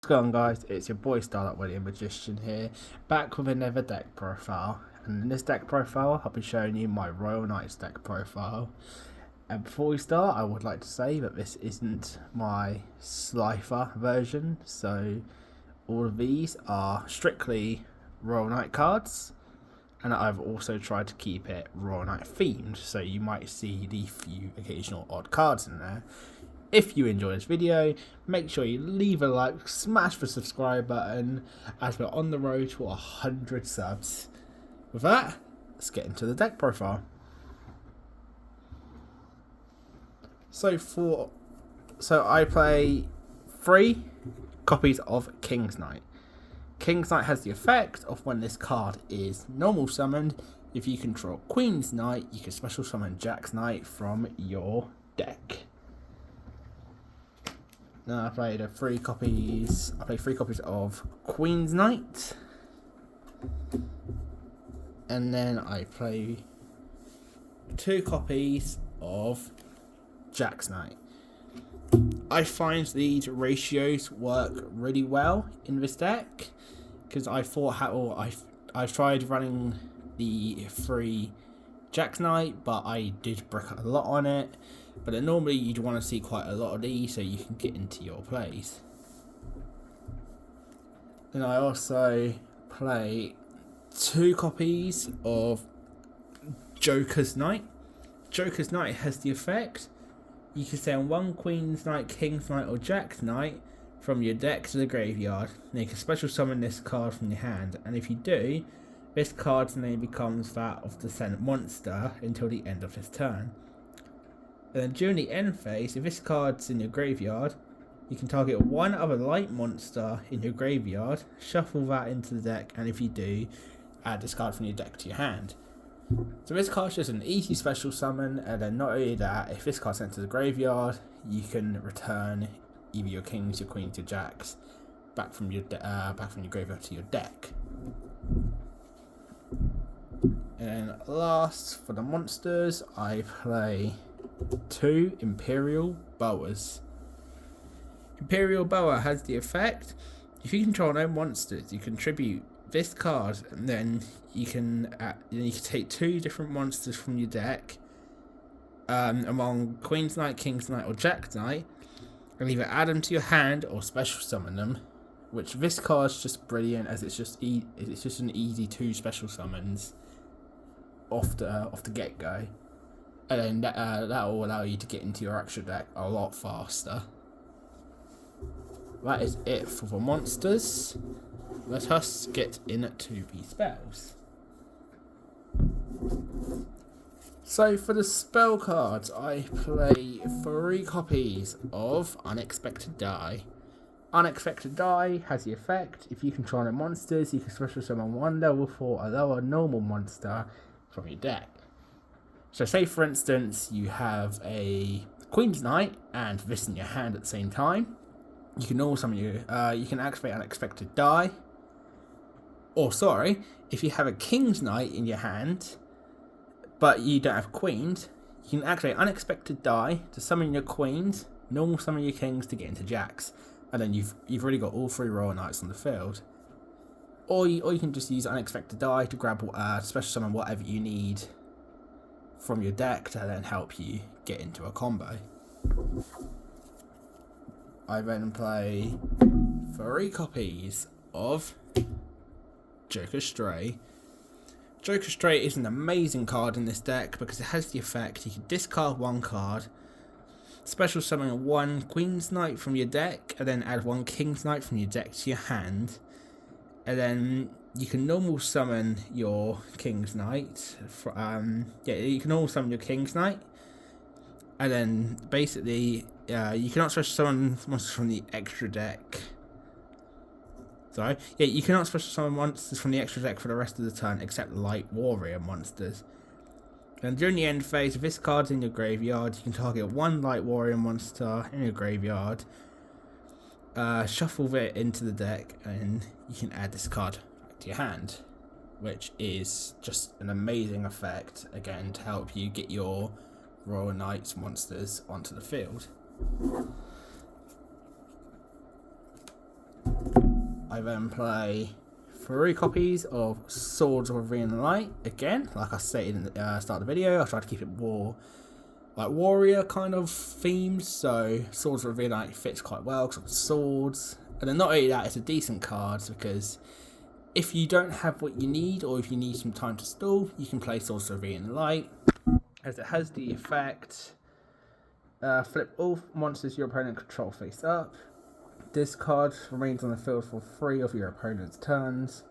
What's going on, guys? It's your boy Starlight William Magician here, back with another deck profile. And in this deck profile, I'll be showing you my Royal Knights deck profile. And before we start, I would like to say that this isn't my Slifer version, so all of these are strictly Royal Knight cards. And I've also tried to keep it Royal Knight themed, so you might see the few occasional odd cards in there. If you enjoy this video, make sure you leave a like, smash the subscribe button, as we're on the road to 100 subs. With that, let's get into the deck profile. So I play 3 copies of King's Knight. King's Knight has the effect of when this card is normal summoned, if you control Queen's Knight, you can special summon Jack's Knight from your deck. Now I played 3 copies. I played 3 copies of Queen's Knight, and then I play 2 copies of Jack's Knight. I find these ratios work really well in this deck because I thought I've tried running the 3 Jack's Knight, but I did brick a lot on it. But then normally you'd want to see quite a lot of these so you can get into your plays. Then I also play 2 copies of Joker's Knight. Joker's Knight has the effect, you can send 1 Queen's Knight, King's Knight or Jack's Knight from your deck to the graveyard. And you can special summon this card from your hand, and if you do, this card's name becomes that of the sent monster until the end of his turn. And then during the end phase, if this card's in your graveyard, you can target 1 other light monster in your graveyard, shuffle that into the deck, and if you do, add this card from your deck to your hand. So this card's just an easy special summon, and then not only that, if this card's sent to the graveyard, you can return either your kings, your queens, your jacks back from your graveyard to your deck. And last, for the monsters, I play 2 Imperial Boas. Imperial Boa has the effect, if you control no monsters, you contribute this card, and then you can take 2 different monsters from your deck among Queen's Knight, King's Knight or Jack's Knight, and either add them to your hand or special summon them, which this card's just brilliant as it's just an easy 2 special summons off the get-go. And then that will allow you to get into your actual deck a lot faster. That is it for the monsters. Let us get into the spells. So for the spell cards, I play 3 copies of Unexpected Die. Unexpected Die has the effect, if you control no monsters, you can special summon 1 level 4 or lower normal monster from your deck. So say for instance you have a Queen's Knight and this in your hand at the same time. You can also you can activate Unexpected Die. Or sorry, if you have a King's Knight in your hand but you don't have queens, you can activate Unexpected Die to summon your queens, normal summon your kings to get into jacks, and then you've already got all 3 Royal Knights on the field. Or you can just use Unexpected Die to grab special summon whatever you need from your deck to then help you get into a combo. I then play 3 copies of Joker Stray. Joker Stray is an amazing card in this deck because it has the effect, you can discard 1 card, special summon 1 Queen's Knight from your deck, and then add 1 King's Knight from your deck to your hand. And then you can normal summon your King's Knight. You can normal summon your King's Knight. And then basically, you cannot special summon monsters from the extra deck. You cannot special summon monsters from the extra deck for the rest of the turn except light warrior monsters. And during the end phase, if this card's in your graveyard, you can target 1 light warrior monster in your graveyard, shuffle it into the deck, and you can add this card back to your hand, which is just an amazing effect, again, to help you get your Royal Knights monsters onto the field. I then play 3 copies of Swords of Arena Light. Again, like I stated in the start of the video, I try to keep it more like warrior kind of themed, so Swords of Arena Light fits quite well because of the swords. And then not only that, it's a decent card because if you don't have what you need, or if you need some time to stall, you can play Swords of Arena Light, as it has the effect, flip all monsters your opponent control face up. This card remains on the field for 3 of your opponent's turns.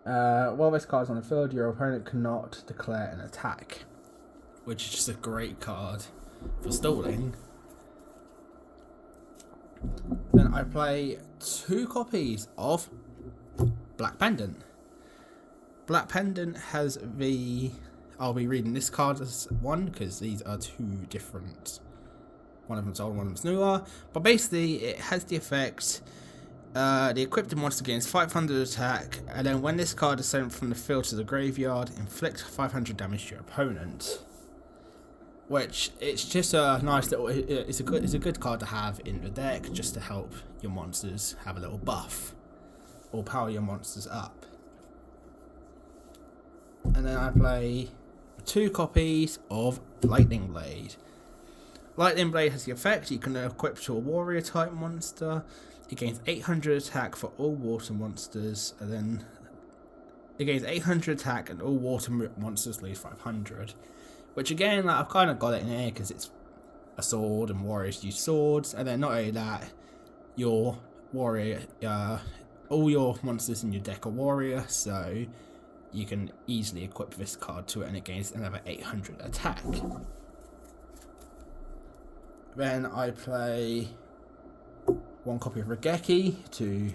While this card is on the field, your opponent cannot declare an attack, which is just a great card for stalling. Then I play 2 copies of Black Pendant. Black Pendant has the... I'll be reading this card as one because these are 2 different. One of them's old, one of them's newer. But basically, it has the effect: the equipped monster gains 500 attack, and then when this card is sent from the field to the graveyard, inflict 500 damage to your opponent. Which it's just a nice little. It's a good card to have in the deck, just to help your monsters have a little buff, or power your monsters up. And then I play 2 copies of Lightning Blade. Lightning Blade has the effect: you can equip to a warrior type monster. It gains 800 attack for all water monsters, and then it gains 800 attack and all water monsters lose 500. Which again, like, I've kind of got it in here because it's a sword and warriors use swords. And then not only that, your warrior, all your monsters in your deck are warrior, so you can easily equip this card to it, and it gains another 800 attack. Then I play 1 copy of Raigeki, to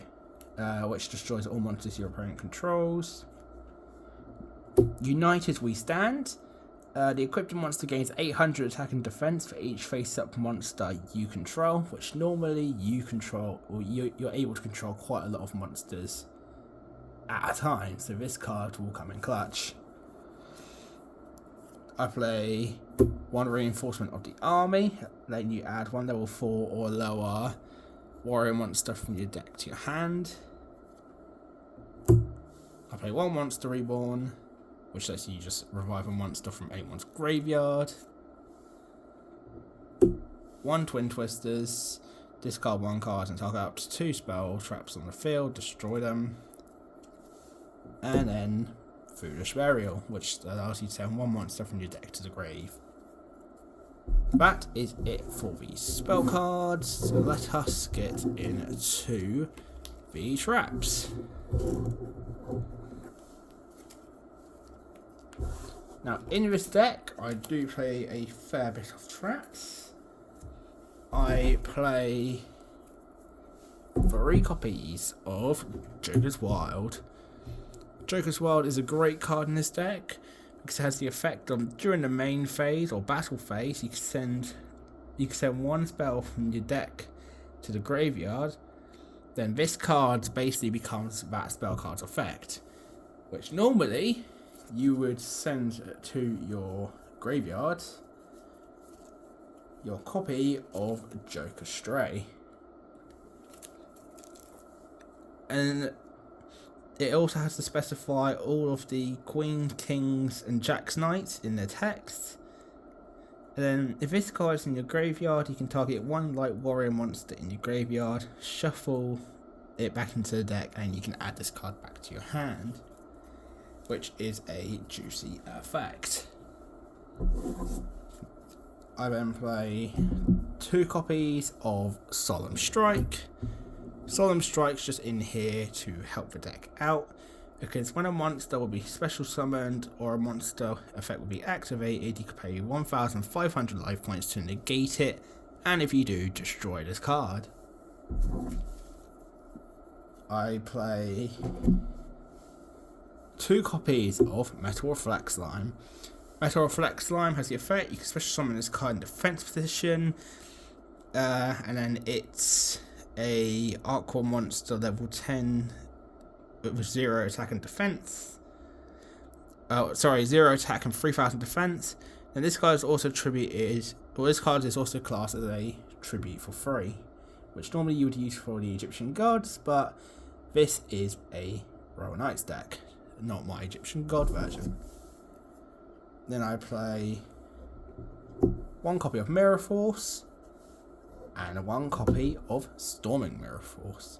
which destroys all monsters your opponent controls. United We Stand. The equipped monster gains 800 attack and defense for each face-up monster you control, which normally you control, or you're able to control quite a lot of monsters at a time, so this card will come in clutch. I play 1 reinforcement of the army, letting you add 1 level 4 or lower warrior monster from your deck to your hand. I play 1 monster reborn, which lets you just revive a monster from anyone's graveyard. 1 Twin Twisters, discard 1 card and target up to 2 spell traps on the field, destroy them. And then Foolish Burial, which allows you to send 1 monster from your deck to the grave. That is it for the spell cards, so let us get into the traps. Now, in this deck, I do play a fair bit of traps. I play 3 copies of Joker's Wild. Joker's Wild is a great card in this deck because it has the effect on during the main phase or battle phase, you can send 1 spell from your deck to the graveyard. Then this card basically becomes that spell card's effect, which normally you would send to your graveyard your copy of Joker Stray. And it also has to specify all of the Queen, Kings and Jack's Knights in their text. And then if this card is in your graveyard, you can target 1 light warrior monster in your graveyard, shuffle it back into the deck, and you can add this card back to your hand, which is a juicy effect. I then play 2 copies of Solemn Strike. Solemn Strike's just in here to help the deck out, because when a monster will be special summoned or a monster effect will be activated, you can pay 1,500 life points to negate it, and if you do, destroy this card. I play 2 copies of Metal Reflect Slime. Metal Reflect Slime has the effect, you can special summon this card in defense position, and then it's a Aqua monster level 10 with 0 attack and defense. 0 attack and 3,000 defense. And this card is also attributed, or this card is also classed as a tribute for free, which normally you would use for the Egyptian gods, but this is a Royal Knights deck, not my Egyptian god version. Then I play 1 copy of Mirror Force and 1 copy of Storming Mirror Force.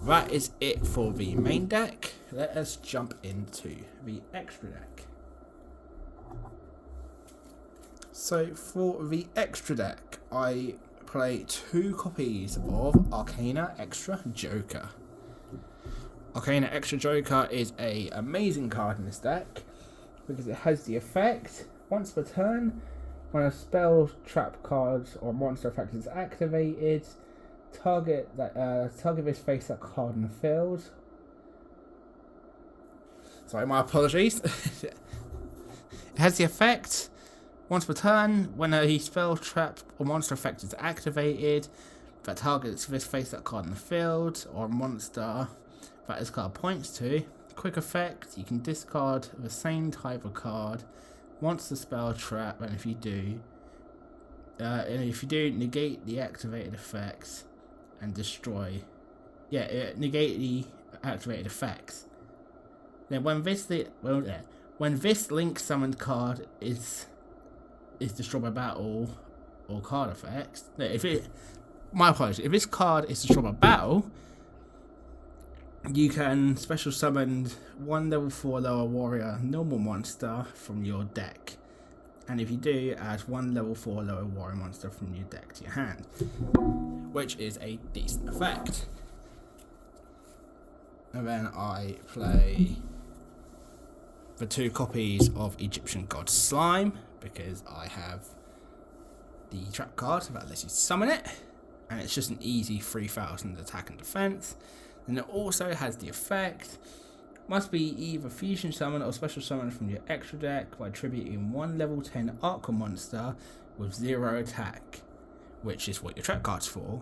That is it for the main deck. Let us jump into the extra deck. So for the extra deck, I play 2 copies of Arcana Extra Joker. Arcana Extra Joker is an amazing card in this deck because it has the effect, once per turn, when a spell, trap card, or monster effect is activated, target this face that card in the field. Sorry, my apologies. It has the effect, once per turn, when a spell, trap, or monster effect is activated, that targets this face that card in the field, or a monster that this card points to. Quick effect, you can discard the same type of card once the spell, trap, and if you do, negate the activated effects and destroy. Negate the activated effects. Then when this link summoned card is destroyed by battle or card effects. My apologies. If this card is destroyed by battle, you can special summon 1 level 4 lower warrior normal monster from your deck. And if you do, add 1 level 4 lower warrior monster from your deck to your hand, which is a decent effect. And then I play the 2 copies of Egyptian God Slime, because I have the trap card that lets you summon it, and it's just an easy 3000 attack and defense. And it also has the effect, must be either fusion summon or special summon from your extra deck by attributing 1 level 10 Archer monster with 0 attack, which is what your trap card's for.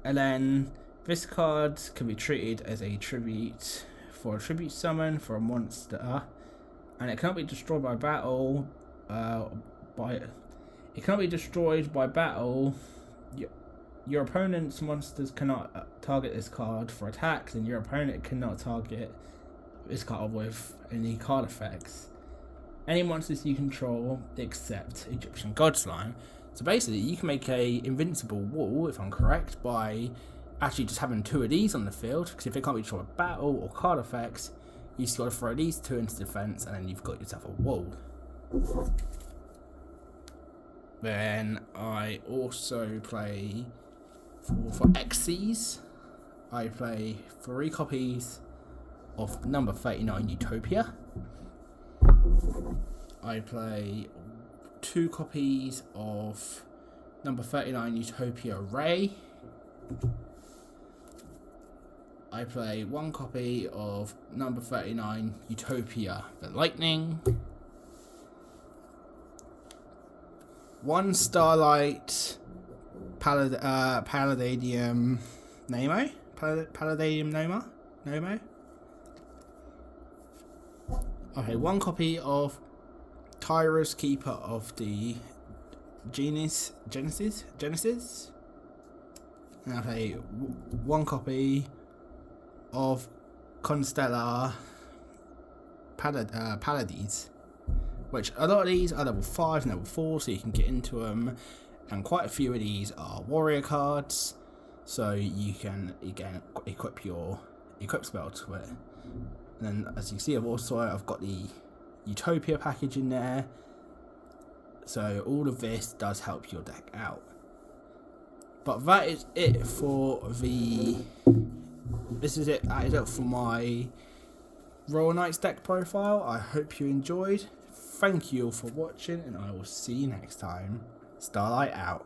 And then this card can be treated as a tribute for a tribute summon for a monster, and it cannot be destroyed by battle. It cannot be destroyed by battle. Your opponent's monsters cannot target this card for attacks, and your opponent cannot target this card with any card effects. Any monsters you control except Egyptian God Slime. So basically, you can make a invincible wall, if I'm correct, by actually just having 2 of these on the field, because if it can't be destroyed by battle or card effects, you just got to throw these 2 into defense, and then you've got yourself a wall. Then I also play for Xyz. I play 3 copies of number 39 Utopia. I play 2 copies of number 39 Utopia Ray. I play 1 copy of number 39 Utopia the Lightning. 1 Starlight Palladium Nemo. Palladium Nomo. Okay, 1 copy of Tyra's Keeper of the Genesis. And I play 1 copy of Constellar Pallades, which a lot of these are level 5 and level 4, so you can get into them, and quite a few of these are warrior cards, so you can again equip your spell to it. And then, as you see, I've got the Utopia package in there, so all of this does help your deck out. But that is it for my Royal Knights deck profile. I hope you enjoyed. Thank you all for watching, and I will see you next time. Starlight out.